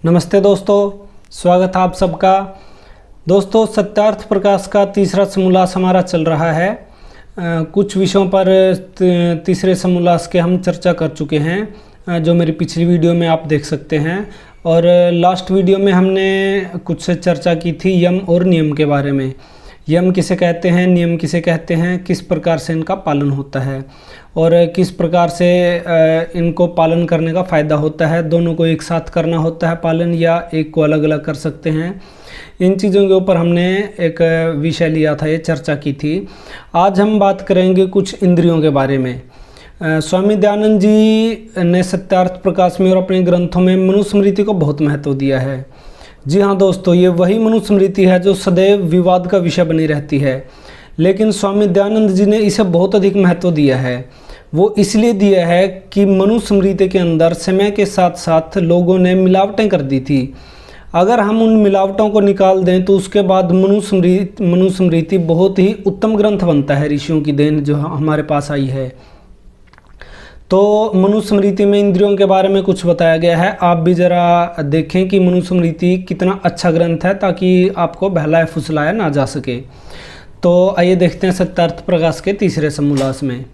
नमस्ते दोस्तों, स्वागत है आप सबका। दोस्तों, सत्यार्थ प्रकाश का तीसरा समोल्लास हमारा चल रहा है। कुछ विषयों पर तीसरे समोल्लास के हम चर्चा कर चुके हैं, जो मेरी पिछली वीडियो में आप देख सकते हैं। और लास्ट वीडियो में हमने कुछ चर्चा की थी यम और नियम के बारे में। यम किसे कहते हैं, नियम किसे कहते हैं, किस प्रकार से इनका पालन होता है और किस प्रकार से इनको पालन करने का फ़ायदा होता है। दोनों को एक साथ करना होता है पालन, या एक को अलग अलग कर सकते हैं। इन चीज़ों के ऊपर हमने एक विषय लिया था, ये चर्चा की थी। आज हम बात करेंगे कुछ इंद्रियों के बारे में। स्वामी दयानंद जी ने सत्यार्थ प्रकाश में और अपने ग्रंथों में मनुस्मृति को बहुत महत्व दिया है। जी हाँ दोस्तों, ये वही मनुस्मृति है जो सदैव विवाद का विषय बनी रहती है, लेकिन स्वामी दयानंद जी ने इसे बहुत अधिक महत्व दिया है। वो इसलिए दिया है कि मनुस्मृति के अंदर समय के साथ साथ लोगों ने मिलावटें कर दी थी। अगर हम उन मिलावटों को निकाल दें तो उसके बाद मनुस्मृति बहुत ही उत्तम ग्रंथ बनता है, ऋषियों की देन जो हमारे पास आई है। तो मनुस्मृति में इंद्रियों के बारे में कुछ बताया गया है। आप भी ज़रा देखें कि मनुस्मृति कितना अच्छा ग्रंथ है, ताकि आपको बहलाया फुसलाया ना जा सके। तो आइए देखते हैं सत्यार्थ प्रकाश के तीसरे समोल्लास में।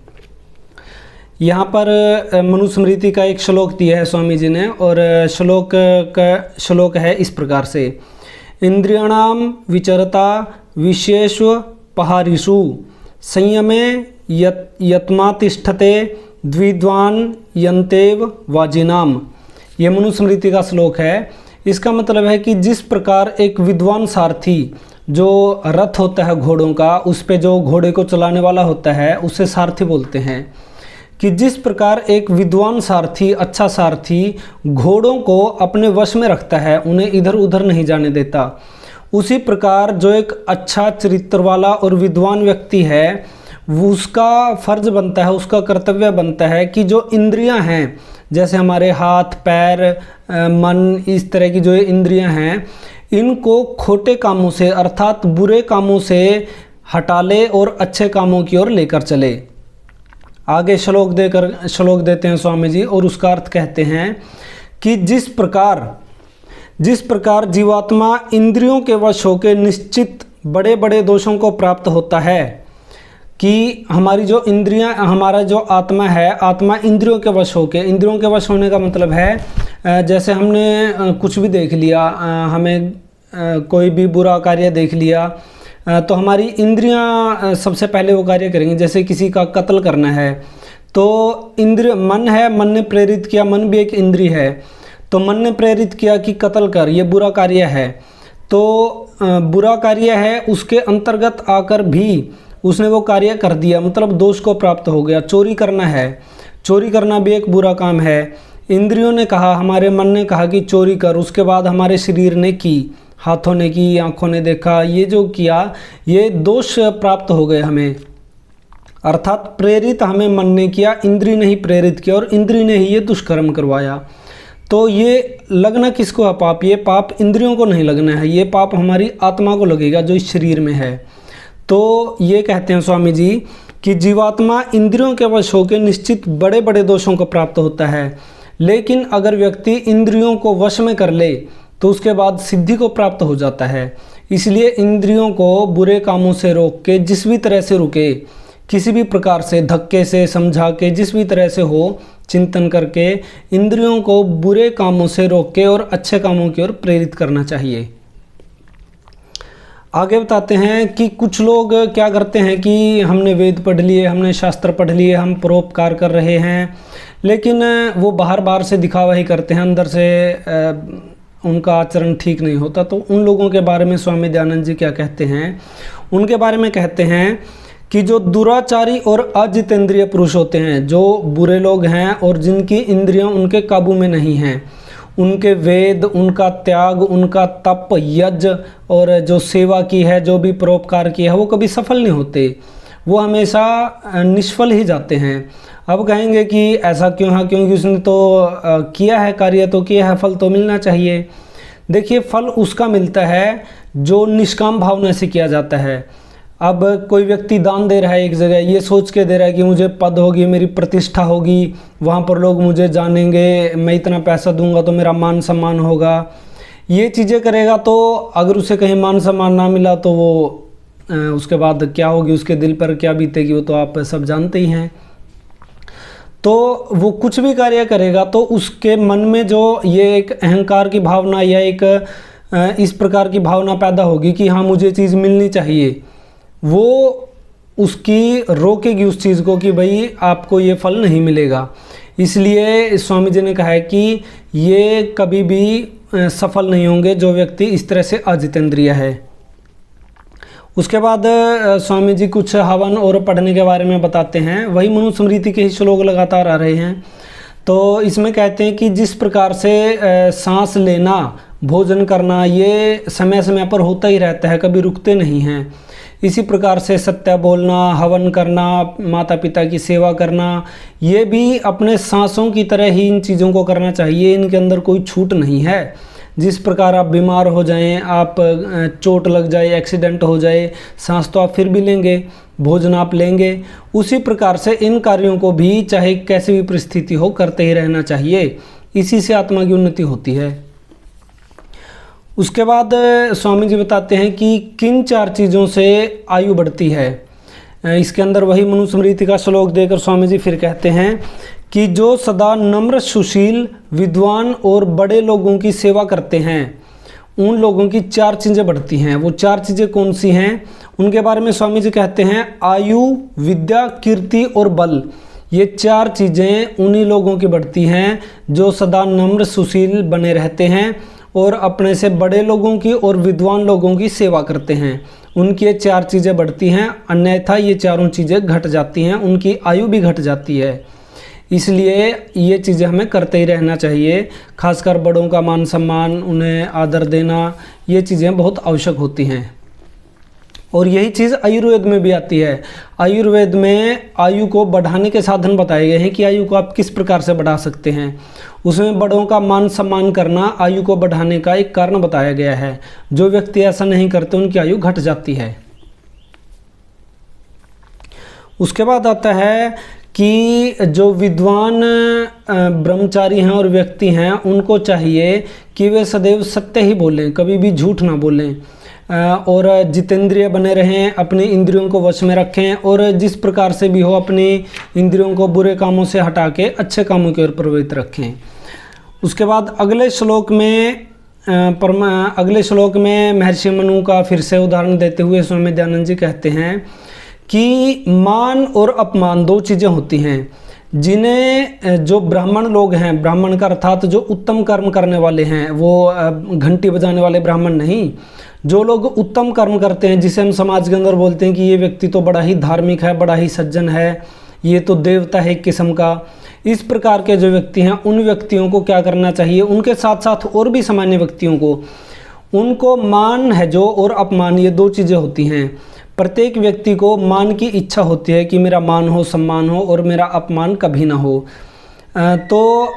यहाँ पर मनुस्मृति का एक श्लोक दिया है स्वामी जी ने, और श्लोक है इस प्रकार से। इंद्रियाणाम विचरता विशेषु पहारिषु संयमे यत्मातिष्ठते द्विद्वान यंतेव वाजिनाम। ये मनुस्मृति का श्लोक है। इसका मतलब है कि जिस प्रकार एक विद्वान सारथी, जो रथ होता है घोड़ों का, उस पे जो घोड़े को चलाने वाला होता है उसे सारथी बोलते हैं, कि जिस प्रकार एक विद्वान सारथी, अच्छा सारथी घोड़ों को अपने वश में रखता है, उन्हें इधर उधर नहीं जाने देता, उसी प्रकार जो एक अच्छा चरित्र वाला और विद्वान व्यक्ति है, उसका फ़र्ज बनता है, उसका कर्तव्य बनता है कि जो इंद्रियां हैं, जैसे हमारे हाथ पैर मन, इस तरह की जो इंद्रियां हैं, इनको खोटे कामों से अर्थात बुरे कामों से हटा ले और अच्छे कामों की ओर लेकर चले। आगे श्लोक देते हैं स्वामी जी, और उसका अर्थ कहते हैं कि जिस प्रकार जीवात्मा इंद्रियों के वश होकर निश्चित बड़े बड़े दोषों को प्राप्त होता है, कि हमारी जो इंद्रियां, हमारा जो आत्मा है, आत्मा इंद्रियों के वश होके, इंद्रियों के वश होने का मतलब है जैसे हमने कुछ भी देख लिया, हमें कोई भी बुरा कार्य देख लिया, तो हमारी इंद्रियां सबसे पहले वो कार्य करेंगी। जैसे किसी का कत्ल करना है तो मन है, मन ने प्रेरित किया, मन भी एक इंद्रिय है, तो मन ने प्रेरित किया कि कत्ल कर, ये बुरा कार्य है। तो बुरा कार्य है, उसके अंतर्गत आकर भी उसने वो कार्य कर दिया, मतलब दोष को प्राप्त हो गया। चोरी करना है, चोरी करना भी एक बुरा काम है। इंद्रियों ने कहा, हमारे मन ने कहा कि चोरी कर, उसके बाद हमारे शरीर ने की, हाथों ने की, आंखों ने देखा, ये जो किया ये दोष प्राप्त हो गए हमें। अर्थात प्रेरित हमें मन ने किया, इंद्रिय ने ही प्रेरित किया और इंद्रिय ने ही ये दुष्कर्म करवाया। तो ये लगना किसको है पाप? ये पाप इंद्रियों को नहीं लगना है, ये पाप हमारी आत्मा को लगेगा जो इस शरीर में है। तो ये कहते हैं स्वामी जी कि जीवात्मा इंद्रियों के वश होकर निश्चित बड़े बड़े दोषों को प्राप्त होता है, लेकिन अगर व्यक्ति इंद्रियों को वश में कर ले तो उसके बाद सिद्धि को प्राप्त हो जाता है। इसलिए इंद्रियों को बुरे कामों से रोक के जिस भी तरह से रुके, किसी भी प्रकार से धक्के से समझा के, जिस भी तरह से हो, चिंतन करके इंद्रियों को बुरे कामों से रोक के और अच्छे कामों की ओर प्रेरित करना चाहिए। आगे बताते हैं कि कुछ लोग क्या करते हैं कि हमने वेद पढ़ लिए, हमने शास्त्र पढ़ लिए, हम परोपकार कर रहे हैं, लेकिन वो बाहर से दिखावा ही करते हैं, अंदर से उनका आचरण ठीक नहीं होता। तो उन लोगों के बारे में स्वामी दयानंद जी क्या कहते हैं? उनके बारे में कहते हैं कि जो दुराचारी और अजितेंद्रिय पुरुष होते हैं, जो बुरे लोग हैं और जिनकी इंद्रियां उनके काबू में नहीं हैं, उनके वेद, उनका त्याग, उनका तप, यज्ञ और जो सेवा की है, जो भी परोपकार किया है, वो कभी सफल नहीं होते, वो हमेशा निष्फल ही जाते हैं। अब कहेंगे कि ऐसा क्यों है? क्योंकि उसने तो किया है, कार्य तो किया है, फल तो मिलना चाहिए। देखिए, फल उसका मिलता है जो निष्काम भावना से किया जाता है। अब कोई व्यक्ति दान दे रहा है एक जगह, ये सोच के दे रहा है कि मुझे पद होगी, मेरी प्रतिष्ठा होगी, वहाँ पर लोग मुझे जानेंगे, मैं इतना पैसा दूंगा तो मेरा मान सम्मान होगा। ये चीज़ें करेगा तो अगर उसे कहीं मान सम्मान ना मिला तो वो उसके बाद क्या होगी, उसके दिल पर क्या बीतेगी, वो तो आप सब जानते ही हैं। तो वो कुछ भी कार्य करेगा तो उसके मन में जो ये एक अहंकार की भावना या एक इस प्रकार की भावना पैदा होगी कि हाँ मुझे चीज़ मिलनी चाहिए, वो उसकी रोकेगी उस चीज़ को कि भाई आपको ये फल नहीं मिलेगा। इसलिए स्वामी जी ने कहा है कि ये कभी भी सफल नहीं होंगे जो व्यक्ति इस तरह से अजितेंद्रिय है। उसके बाद स्वामी जी कुछ हवन और पढ़ने के बारे में बताते हैं। वही मनुस्मृति के ही श्लोक लगातार आ रहे हैं। तो इसमें कहते हैं कि जिस प्रकार से सांस लेना, भोजन करना, ये समय समय पर होता ही रहता है, कभी रुकते नहीं हैं। इसी प्रकार से सत्य बोलना, हवन करना, माता पिता की सेवा करना, ये भी अपने सांसों की तरह ही इन चीज़ों को करना चाहिए। इनके अंदर कोई छूट नहीं है। जिस प्रकार आप बीमार हो जाएं, आप चोट लग जाए, एक्सीडेंट हो जाए, सांस तो आप फिर भी लेंगे, भोजन आप लेंगे, उसी प्रकार से इन कार्यों को भी चाहे कैसी भी परिस्थिति हो करते ही रहना चाहिए। इसी से आत्मा की उन्नति होती है। उसके बाद स्वामी जी बताते हैं कि किन 4 चीज़ों से आयु बढ़ती है। इसके अंदर वही मनुस्मृति का श्लोक देकर स्वामी जी फिर कहते हैं कि जो सदा नम्र, सुशील, विद्वान और बड़े लोगों की सेवा करते हैं, उन लोगों की 4 चीज़ें बढ़ती हैं। वो 4 चीज़ें कौन सी हैं, उनके बारे में स्वामी जी कहते हैं आयु, विद्या, कीर्ति और बल। ये 4 चीज़ें उन्हीं लोगों की बढ़ती हैं जो सदा नम्र, सुशील बने रहते हैं और अपने से बड़े लोगों की और विद्वान लोगों की सेवा करते हैं। उनकी ये 4 चीज़ें बढ़ती हैं, अन्यथा ये चारों चीज़ें घट जाती हैं, उनकी आयु भी घट जाती है। इसलिए ये चीज़ें हमें करते ही रहना चाहिए। खासकर बड़ों का मान सम्मान, उन्हें आदर देना, ये चीज़ें बहुत आवश्यक होती हैं। और यही चीज़ आयुर्वेद में भी आती है। आयुर्वेद में आयु को बढ़ाने के साधन बताए गए हैं कि आयु को आप किस प्रकार से बढ़ा सकते हैं। उसमें बड़ों का मान सम्मान करना आयु को बढ़ाने का एक कारण बताया गया है। जो व्यक्ति ऐसा नहीं करते उनकी आयु घट जाती है। उसके बाद आता है कि जो विद्वान ब्रह्मचारी हैं और व्यक्ति हैं, उनको चाहिए कि वे सदैव सत्य ही बोलें, कभी भी झूठ ना बोलें, और जितेंद्रिय बने रहें, अपनी इंद्रियों को वश में रखें और जिस प्रकार से भी हो अपनी इंद्रियों को बुरे कामों से हटा के अच्छे कामों की ओर प्रवृत्त रखें। उसके बाद अगले श्लोक में महर्षि मनु का फिर से उदाहरण देते हुए स्वामी दयानंद जी कहते हैं कि मान और अपमान 2 चीज़ें होती हैं, जिन्हें जो ब्राह्मण लोग हैं, ब्राह्मण का अर्थात जो उत्तम कर्म करने वाले हैं, वो घंटी बजाने वाले ब्राह्मण नहीं, जो लोग उत्तम कर्म करते हैं, जिसे हम समाज के अंदर बोलते हैं कि ये व्यक्ति तो बड़ा ही धार्मिक है, बड़ा ही सज्जन है, ये तो देवता है एक किस्म का। इस प्रकार के जो व्यक्ति हैं, उन व्यक्तियों को क्या करना चाहिए, उनके साथ साथ और भी सामान्य व्यक्तियों को, उनको मान है जो और अपमान, ये 2 चीज़ें होती हैं। प्रत्येक व्यक्ति को मान की इच्छा होती है कि मेरा मान हो, सम्मान हो और मेरा अपमान कभी ना हो। तो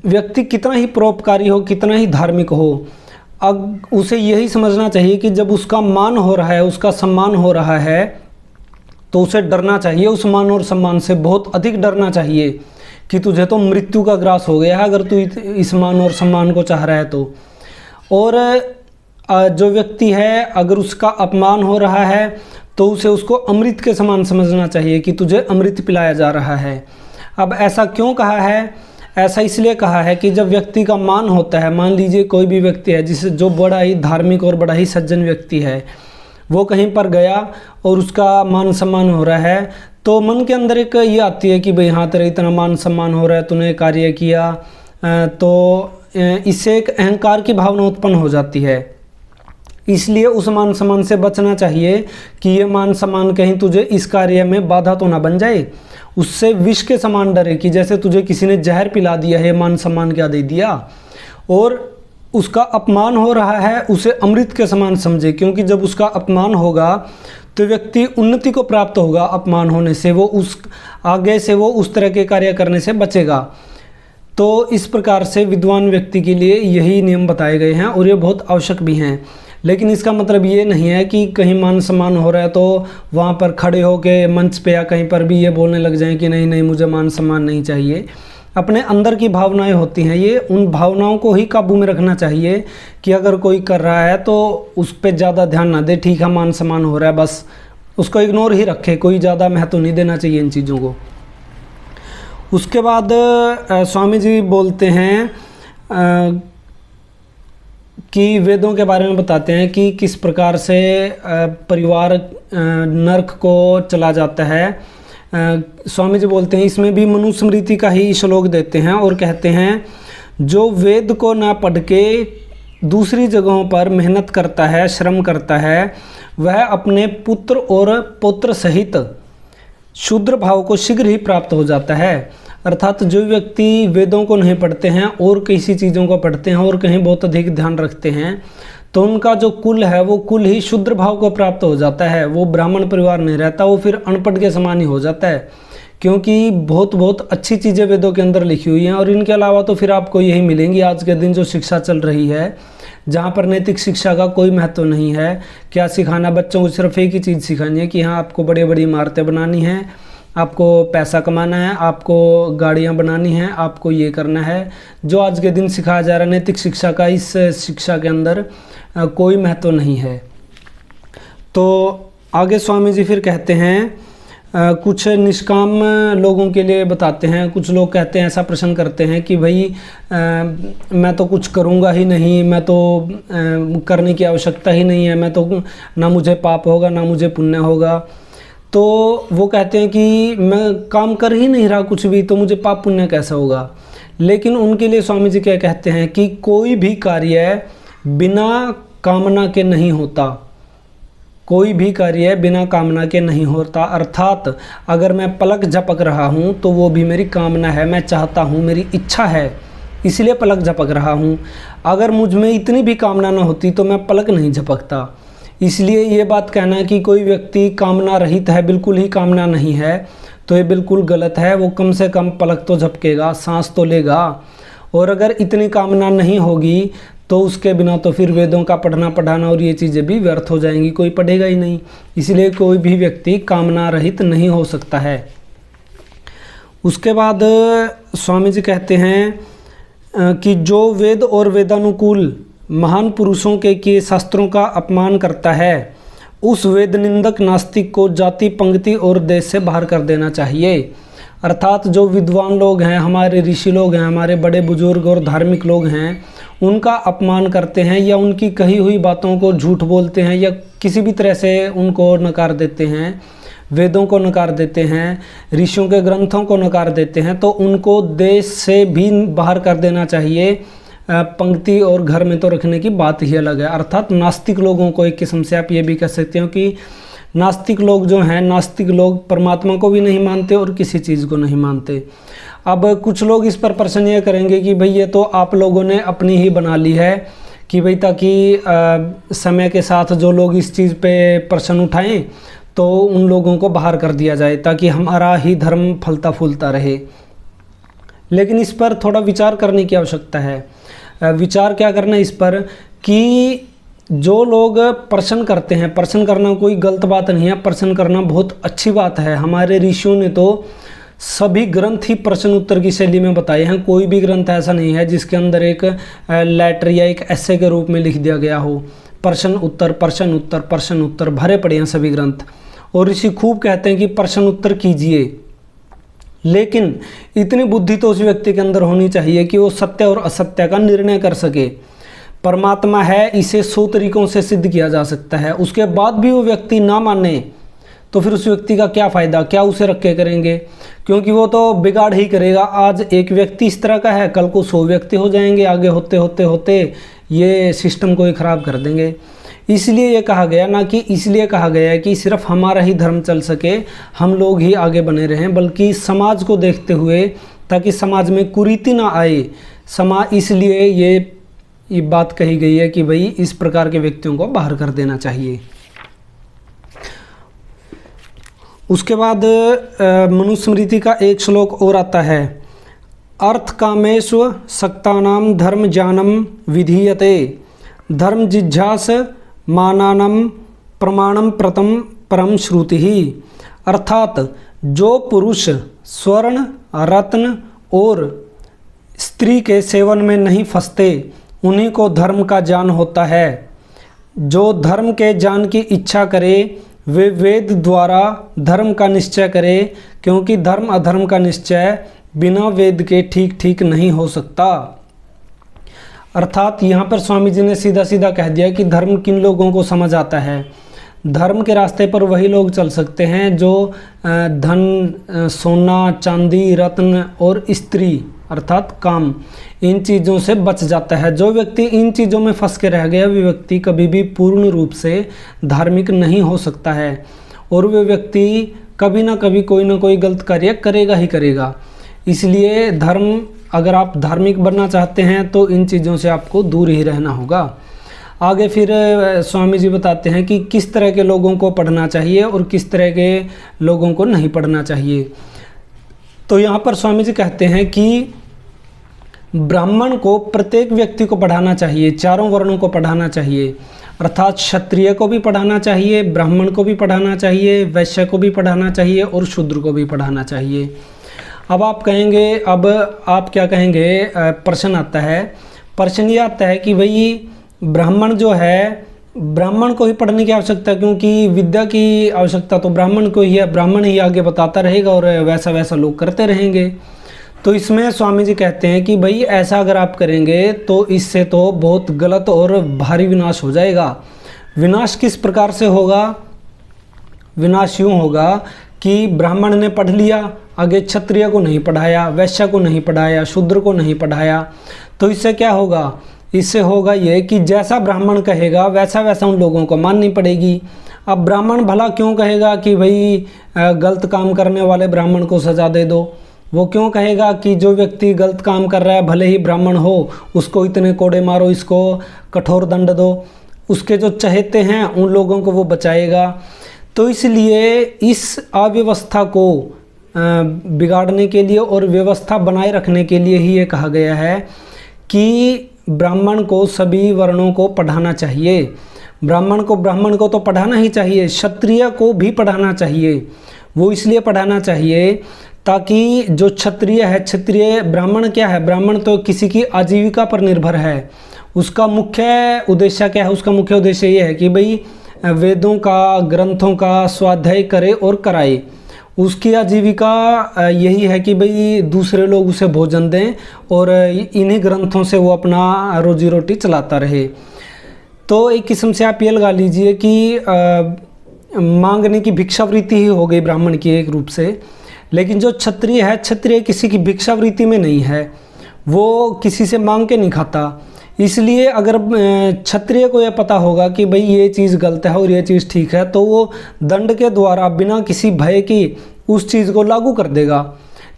व्यक्ति कितना ही परोपकारी हो, कितना ही धार्मिक हो, अब उसे यही समझना चाहिए कि जब उसका मान हो रहा है, उसका सम्मान हो रहा है, तो उसे डरना चाहिए। उस मान और सम्मान से बहुत अधिक डरना चाहिए कि तुझे तो मृत्यु का ग्रास हो गया है अगर तू इस मान और सम्मान को चाह रहा है तो। और जो व्यक्ति है अगर उसका अपमान हो रहा है तो उसे उसको अमृत के समान समझना चाहिए कि तुझे अमृत पिलाया जा रहा है। अब ऐसा क्यों कहा है? ऐसा इसलिए कहा है कि जब व्यक्ति का मान होता है, मान लीजिए कोई भी व्यक्ति है जिसे जो बड़ा ही धार्मिक और बड़ा ही सज्जन व्यक्ति है, वो कहीं पर गया और उसका मान सम्मान हो रहा है, तो मन के अंदर एक ये आती है कि भाई हाँ तेरा इतना मान सम्मान हो रहा है, तूने कार्य किया, तो इससे एक अहंकार की भावना उत्पन्न हो जाती है। इसलिए उस मान सम्मान से बचना चाहिए कि ये मान सम्मान कहीं तुझे इस कार्य में बाधा तो ना बन जाए। उससे विष के समान डरे कि जैसे तुझे किसी ने जहर पिला दिया है, मान सम्मान क्या दे दिया, और उसका अपमान हो रहा है, उसे अमृत के समान समझे, क्योंकि जब उसका अपमान होगा तो व्यक्ति उन्नति को प्राप्त होगा। अपमान होने से वो उस तरह के कार्य करने से बचेगा। तो इस प्रकार से विद्वान व्यक्ति के लिए यही नियम बताए गए हैं और ये बहुत आवश्यक भी हैं। लेकिन इसका मतलब ये नहीं है कि कहीं मान सम्मान हो रहा है तो वहाँ पर खड़े होकर मंच पे या कहीं पर भी ये बोलने लग जाएं कि नहीं नहीं मुझे मान सम्मान नहीं चाहिए। अपने अंदर की भावनाएं होती हैं, ये उन भावनाओं को ही काबू में रखना चाहिए कि अगर कोई कर रहा है तो उस पर ज़्यादा ध्यान ना दे, ठीक है मान सम्मान हो रहा है बस उसको इग्नोर ही रखे, कोई ज़्यादा महत्व नहीं देना चाहिए इन चीज़ों को। उसके बाद स्वामी जी बोलते हैं कि वेदों के बारे में बताते हैं कि किस प्रकार से परिवार नरक को चला जाता है। स्वामी जी बोलते हैं, इसमें भी मनुस्मृति का ही श्लोक देते हैं और कहते हैं, जो वेद को ना पढ़ के दूसरी जगहों पर मेहनत करता है, श्रम करता है, वह अपने पुत्र और पौत्र सहित शूद्र भाव को शीघ्र ही प्राप्त हो जाता है। अर्थात जो व्यक्ति वेदों को नहीं पढ़ते हैं और किसी चीज़ों को पढ़ते हैं और कहीं बहुत अधिक ध्यान रखते हैं तो उनका जो कुल है वो कुल ही शूद्र भाव को प्राप्त हो जाता है। वो ब्राह्मण परिवार नहीं रहता, वो फिर अनपढ़ के समान ही हो जाता है, क्योंकि बहुत अच्छी चीज़ें वेदों के अंदर लिखी हुई हैं। और इनके अलावा तो फिर आपको यही मिलेंगी आज के दिन जो शिक्षा चल रही है, जहाँ पर नैतिक शिक्षा का कोई महत्व नहीं है। क्या सिखाना बच्चों को, सिर्फ एक ही चीज़ सिखानी है कि हाँ आपको बड़ी बड़ी इमारतें बनानी हैं, आपको पैसा कमाना है, आपको गाड़ियाँ बनानी हैं, आपको ये करना है। जो आज के दिन सिखाया जा रहा है नैतिक शिक्षा का, इस शिक्षा के अंदर कोई महत्व नहीं है। तो आगे स्वामी जी फिर कहते हैं, कुछ निष्काम लोगों के लिए बताते हैं। कुछ लोग कहते हैं, ऐसा प्रश्न करते हैं कि भाई मैं तो कुछ करूँगा ही नहीं, मैं तो करने की आवश्यकता ही नहीं है, मैं तो ना मुझे पाप होगा ना मुझे पुण्य होगा। तो वो कहते हैं कि मैं काम कर ही नहीं रहा कुछ भी, तो मुझे पाप पुण्य कैसा होगा। लेकिन उनके लिए स्वामी जी क्या कहते हैं कि कोई भी कार्य बिना कामना के नहीं होता, कोई भी कार्य बिना कामना के नहीं होता। अर्थात अगर मैं पलक झपक रहा हूँ तो वो भी मेरी कामना है, मैं चाहता हूँ, मेरी इच्छा है, इसलिए पलक झपक रहा हूँ। अगर मुझ में इतनी भी कामना ना होती तो मैं पलक नहीं झपकता। इसलिए ये बात कहना कि कोई व्यक्ति कामना रहित है, बिल्कुल ही कामना नहीं है, तो ये बिल्कुल गलत है। वो कम से कम पलक तो झपकेगा, सांस तो लेगा। और अगर इतनी कामना नहीं होगी तो उसके बिना तो फिर वेदों का पढ़ना पढ़ाना और ये चीज़ें भी व्यर्थ हो जाएंगी, कोई पढ़ेगा ही नहीं। इसलिए कोई भी व्यक्ति कामना रहित नहीं हो सकता है। उसके बाद स्वामी जी कहते हैं कि जो वेद और वेदानुकूल महान पुरुषों के किए शास्त्रों का अपमान करता है, उस वेद निंदक नास्तिक को जाति, पंक्ति और देश से बाहर कर देना चाहिए। अर्थात जो विद्वान लोग हैं, हमारे ऋषि लोग हैं, हमारे बड़े बुजुर्ग और धार्मिक लोग हैं, उनका अपमान करते हैं या उनकी कही हुई बातों को झूठ बोलते हैं या किसी भी तरह से उनको नकार देते हैं, वेदों को नकार देते हैं, ऋषियों के ग्रंथों को नकार देते हैं, तो उनको देश से भी बाहर कर देना चाहिए। पंक्ति और घर में तो रखने की बात ही अलग है। अर्थात नास्तिक लोगों को एक किस्म से आप ये भी कह सकते हो कि नास्तिक लोग जो हैं, नास्तिक लोग परमात्मा को भी नहीं मानते और किसी चीज़ को नहीं मानते। अब कुछ लोग इस पर प्रश्न ये करेंगे कि भाई ये तो आप लोगों ने अपनी ही बना ली है कि भाई ताकि समय के साथ जो लोग इस चीज़ पे प्रश्न उठाएं तो उन लोगों को बाहर कर दिया जाए ताकि हमारा ही धर्म फलता फूलता रहे। लेकिन इस पर थोड़ा विचार करने की आवश्यकता है। विचार क्या करना इस पर कि जो लोग प्रश्न करते हैं, प्रश्न करना कोई गलत बात नहीं है, प्रश्न करना बहुत अच्छी बात है। हमारे ऋषियों ने तो सभी ग्रंथ ही प्रश्न उत्तर की शैली में बताए हैं। कोई भी ग्रंथ ऐसा नहीं है जिसके अंदर एक लेटर या एक ऐसे के रूप में लिख दिया गया हो। प्रश्न उत्तर प्रश्न उत्तर प्रश्न उत्तर भरे पड़े हैं सभी ग्रंथ। और ऋषि खूब कहते हैं कि प्रश्न उत्तर कीजिए, लेकिन इतनी बुद्धि तो उस व्यक्ति के अंदर होनी चाहिए कि वो सत्य और असत्य का निर्णय कर सके। परमात्मा है, इसे 100 तरीकों से सिद्ध किया जा सकता है, उसके बाद भी वो व्यक्ति ना माने तो फिर उस व्यक्ति का क्या फ़ायदा, क्या उसे रख के करेंगे, क्योंकि वो तो बिगाड़ ही करेगा। आज एक व्यक्ति इस तरह का है, कल को 100 व्यक्ति हो जाएंगे, आगे होते होते होते ये सिस्टम को ही ख़राब कर देंगे। इसलिए ये कहा गया ना कि इसलिए कहा गया है कि सिर्फ हमारा ही धर्म चल सके, हम लोग ही आगे बने रहें, बल्कि समाज को देखते हुए, ताकि समाज में कुरीति ना आए समाज, इसलिए ये बात कही गई है कि भाई इस प्रकार के व्यक्तियों को बाहर कर देना चाहिए। उसके बाद मनुस्मृति का एक श्लोक और आता है, अर्थ कामेष्व सक्तानाम धर्म ज्ञानम विधीयते, धर्म जिज्ञास मानानम प्रमाणम प्रथम परम श्रुति ही। अर्थात जो पुरुष स्वर्ण, रत्न और स्त्री के सेवन में नहीं फंसते उन्हीं को धर्म का ज्ञान होता है। जो धर्म के ज्ञान की इच्छा करे वे वेद द्वारा धर्म का निश्चय करे, क्योंकि धर्म अधर्म का निश्चय बिना वेद के ठीक ठीक नहीं हो सकता। अर्थात यहाँ पर स्वामी जी ने सीधा सीधा कह दिया कि धर्म किन लोगों को समझ आता है। धर्म के रास्ते पर वही लोग चल सकते हैं जो धन, सोना, चांदी, रत्न और स्त्री अर्थात काम, इन चीज़ों से बच जाता है। जो व्यक्ति इन चीज़ों में फंस के रह गया वे व्यक्ति कभी भी पूर्ण रूप से धार्मिक नहीं हो सकता है, और वे व्यक्ति कभी ना कभी कोई ना कोई गलत कार्य करेगा ही करेगा। इसलिए धर्म, अगर आप धार्मिक बनना चाहते हैं तो इन चीज़ों से आपको दूर ही रहना होगा। आगे फिर स्वामी जी बताते हैं कि किस तरह के लोगों को पढ़ना चाहिए और किस तरह के लोगों को नहीं पढ़ना चाहिए। तो यहाँ पर स्वामी जी कहते हैं कि ब्राह्मण को प्रत्येक व्यक्ति को पढ़ाना चाहिए, चारों वर्णों को पढ़ाना चाहिए। अर्थात क्षत्रिय को भी पढ़ाना चाहिए, ब्राह्मण को भी पढ़ाना चाहिए, वैश्य को भी पढ़ाना चाहिए और शूद्र को भी पढ़ाना चाहिए। अब आप कहेंगे, अब आप क्या कहेंगे, प्रश्न आता है। प्रश्न ये आता है कि भाई ब्राह्मण जो है, ब्राह्मण को ही पढ़ने की आवश्यकता, क्योंकि विद्या की आवश्यकता तो ब्राह्मण को ही है, ब्राह्मण ही आगे बताता रहेगा और वैसा वैसा लोग करते रहेंगे। तो इसमें स्वामी जी कहते हैं कि भाई ऐसा अगर आप करेंगे तो इससे तो बहुत गलत और भारी विनाश हो जाएगा। विनाश किस प्रकार से होगा? विनाश यूँ होगा कि ब्राह्मण ने पढ़ लिया, आगे क्षत्रिय को नहीं पढ़ाया, वैश्य को नहीं पढ़ाया, शूद्र को नहीं पढ़ाया, तो इससे क्या होगा? इससे होगा ये कि जैसा ब्राह्मण कहेगा वैसा वैसा उन लोगों को माननी पड़ेगी। अब ब्राह्मण भला क्यों कहेगा कि भाई गलत काम करने वाले ब्राह्मण को सज़ा दे दो? वो क्यों कहेगा कि जो व्यक्ति गलत काम कर रहा है भले ही ब्राह्मण हो उसको इतने कोड़े मारो, इसको कठोर दंड दो? उसके जो चहेते हैं उन लोगों को वो बचाएगा। तो इसलिए इस अव्यवस्था को बिगाड़ने के लिए और व्यवस्था बनाए रखने के लिए ही ये कहा गया है कि ब्राह्मण को सभी वर्णों को पढ़ाना चाहिए। ब्राह्मण को तो पढ़ाना ही चाहिए, क्षत्रिय को भी पढ़ाना चाहिए। वो इसलिए पढ़ाना चाहिए ताकि जो क्षत्रिय है, क्षत्रिय ब्राह्मण क्या है? ब्राह्मण तो किसी की आजीविका पर निर्भर है। उसका मुख्य उद्देश्य क्या है? उसका मुख्य उद्देश्य ये है कि भाई वेदों का, ग्रंथों का स्वाध्याय करे और कराए। उसकी आजीविका यही है कि भाई दूसरे लोग उसे भोजन दें और इन्हीं ग्रंथों से वो अपना रोजी रोटी चलाता रहे। तो एक किस्म से आप ये लगा लीजिए कि मांगने की भिक्षावृत्ति ही हो गई ब्राह्मण की एक रूप से। लेकिन जो क्षत्रिय है, क्षत्रिय किसी की भिक्षावृत्ति में नहीं है, वो किसी से मांग के नहीं खाता। इसलिए अगर क्षत्रिय को यह पता होगा कि भाई ये चीज़ गलत है और ये चीज़ ठीक है, तो वो दंड के द्वारा बिना किसी भय की उस चीज़ को लागू कर देगा।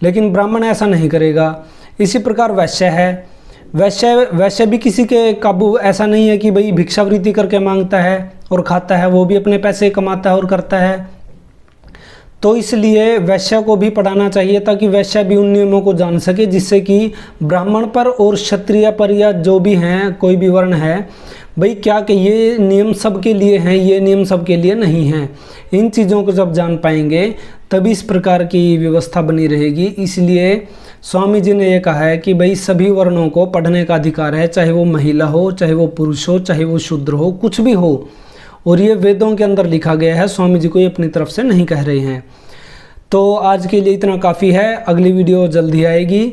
लेकिन ब्राह्मण ऐसा नहीं करेगा। इसी प्रकार वैश्य है, वैश्य भी किसी के काबू ऐसा नहीं है कि भाई भिक्षावृत्ति करके मांगता है और खाता है, वो भी अपने पैसे कमाता है और करता है। तो इसलिए वैश्य को भी पढ़ाना चाहिए ताकि वैश्य भी उन नियमों को जान सके, जिससे कि ब्राह्मण पर और क्षत्रिय पर या जो भी हैं, कोई भी वर्ण है, भाई क्या कि ये नियम सबके लिए हैं, ये नियम सबके लिए नहीं हैं। इन चीज़ों को जब जान पाएंगे तभी इस प्रकार की व्यवस्था बनी रहेगी। इसलिए स्वामी जी ने ये कहा है कि भाई सभी वर्णों को पढ़ने का अधिकार है, चाहे वो महिला हो, चाहे वो पुरुष हो, चाहे वो शूद्र हो, कुछ भी हो। और ये वेदों के अंदर लिखा गया है, स्वामी जी को ये अपनी तरफ से नहीं कह रहे हैं। तो आज के लिए इतना काफ़ी है। अगली वीडियो जल्दी आएगी।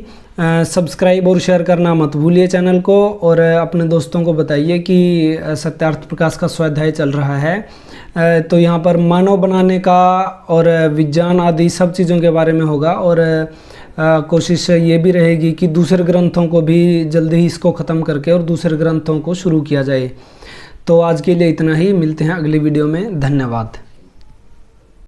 सब्सक्राइब और शेयर करना मत भूलिए चैनल को, और अपने दोस्तों को बताइए कि सत्यार्थ प्रकाश का स्वाध्याय चल रहा है। तो यहाँ पर मानव बनाने का और विज्ञान आदि सब चीज़ों के बारे में होगा, और कोशिश ये भी रहेगी कि दूसरे ग्रंथों को भी जल्दी ही इसको ख़त्म करके और दूसरे ग्रंथों को शुरू किया जाए। तो आज के लिए इतना ही, मिलते हैं अगली वीडियो में। धन्यवाद।